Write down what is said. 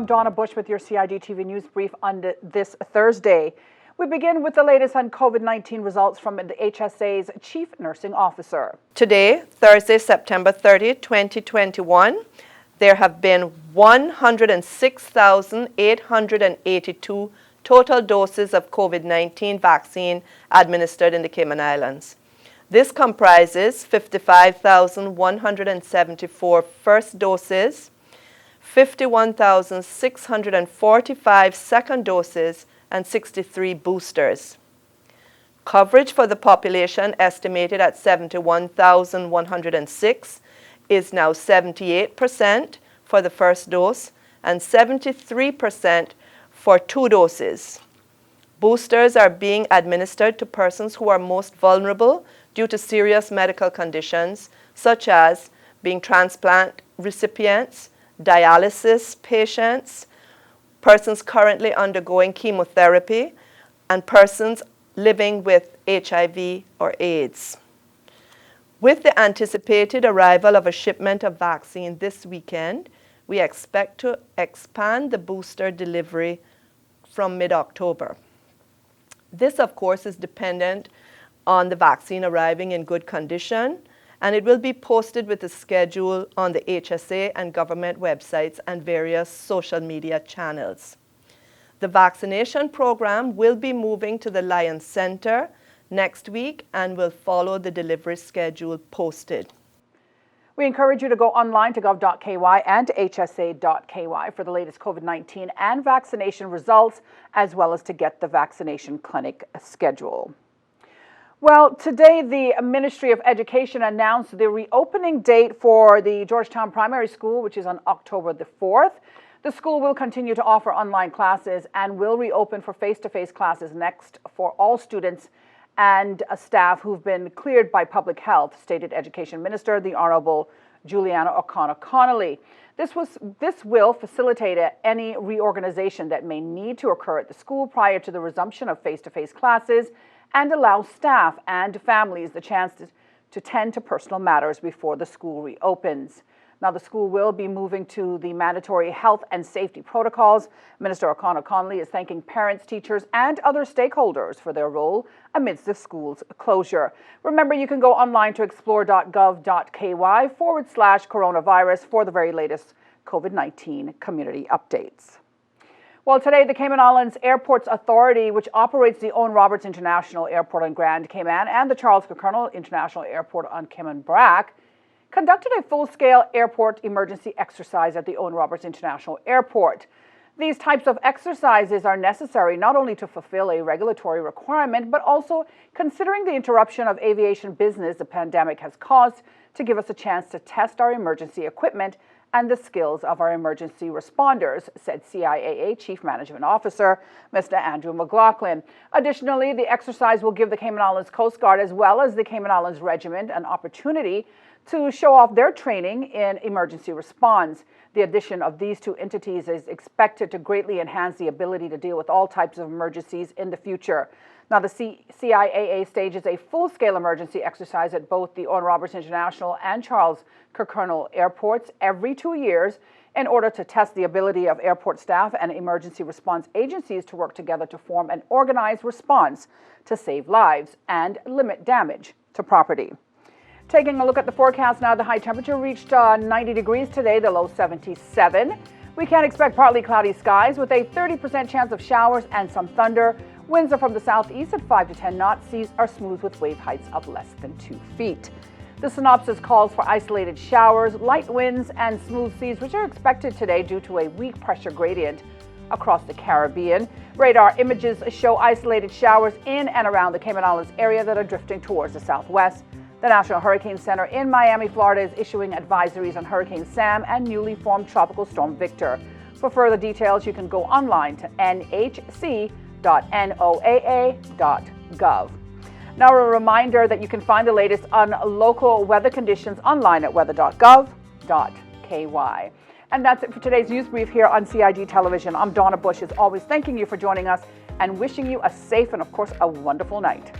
I'm Donna Bush with your CID TV News Brief on this Thursday. We begin with the latest on COVID-19 results from the HSA's Chief Nursing Officer. Today, Thursday, September 30, 2021, there have been 106,882 total doses of COVID-19 vaccine administered in the Cayman Islands. This comprises 55,174 first doses, 51,645 second doses, and 63 boosters. Coverage for the population, estimated at 71,106, is now 78% for the first dose and 73% for 2 doses. Boosters are being administered to persons who are most vulnerable due to serious medical conditions, such as being transplant recipients, dialysis patients, persons currently undergoing chemotherapy, and persons living with HIV or AIDS. With the anticipated arrival of a shipment of vaccine this weekend, we expect to expand the booster delivery from mid-October. This, of course, is dependent on the vaccine arriving in good condition, and it will be posted with a schedule on the HSA and government websites and various social media channels. The vaccination program will be moving to the Lions Center next week and will follow the delivery schedule posted. We encourage you to go online to gov.ky and to hsa.ky for the latest COVID-19 and vaccination results, as well as to get the vaccination clinic schedule. Well, today the Ministry of Education announced the reopening date for the Georgetown Primary School, which is on October the 4th. The school will continue to offer online classes and will reopen for face-to-face classes next for all students and staff who've been cleared by public health, stated Education Minister, the Honorable Juliana O'Connor-Connolly. This will facilitate any reorganization that may need to occur at the school prior to the resumption of face-to-face classes and allow staff and families the chance to tend to personal matters before the school reopens. Now, the school will be moving to the mandatory health and safety protocols. Minister O'Connor-Connolly is thanking parents, teachers, and other stakeholders for their role amidst the school's closure. Remember, you can go online to explore.gov.ky/coronavirus for the very latest COVID-19 community updates. Well, today, the Cayman Islands Airports Authority, which operates the Owen Roberts International Airport on Grand Cayman and the Charles Kirkconnell International Airport on Cayman Brac, conducted a full-scale airport emergency exercise at the Owen Roberts International Airport. These types of exercises are necessary not only to fulfill a regulatory requirement, but also considering the interruption of aviation business the pandemic has caused, to give us a chance to test our emergency equipment and the skills of our emergency responders, said CIAA Chief Management Officer, Mr. Andrew McLaughlin. Additionally, the exercise will give the Cayman Islands Coast Guard as well as the Cayman Islands Regiment an opportunity to show off their training in emergency response. The addition of these two entities is expected to greatly enhance the ability to deal with all types of emergencies in the future. Now, the CIAA stages a full-scale emergency exercise at both the Owen Roberts International and Charles Kirkconnell airports every 2 years in order to test the ability of airport staff and emergency response agencies to work together to form an organized response to save lives and limit damage to property. Taking a look at the forecast now, the high temperature reached 90 degrees today, the low 77. We can expect partly cloudy skies with a 30% chance of showers and some thunder. Winds are from the southeast at 5 to 10 knots. Seas are smooth with wave heights of less than 2 feet. The synopsis calls for isolated showers, light winds, and smooth seas, which are expected today due to a weak pressure gradient across the Caribbean. Radar images show isolated showers in and around the Cayman Islands area that are drifting towards the southwest. The National Hurricane Center in Miami, Florida is issuing advisories on Hurricane Sam and newly formed Tropical Storm Victor. For further details, you can go online to nhc.noaa.gov. Now, a reminder that you can find the latest on local weather conditions online at weather.gov.ky. And that's it for today's news brief here on CID Television. I'm Donna Bush, as always, thanking you for joining us and wishing you a safe and, of course, a wonderful night.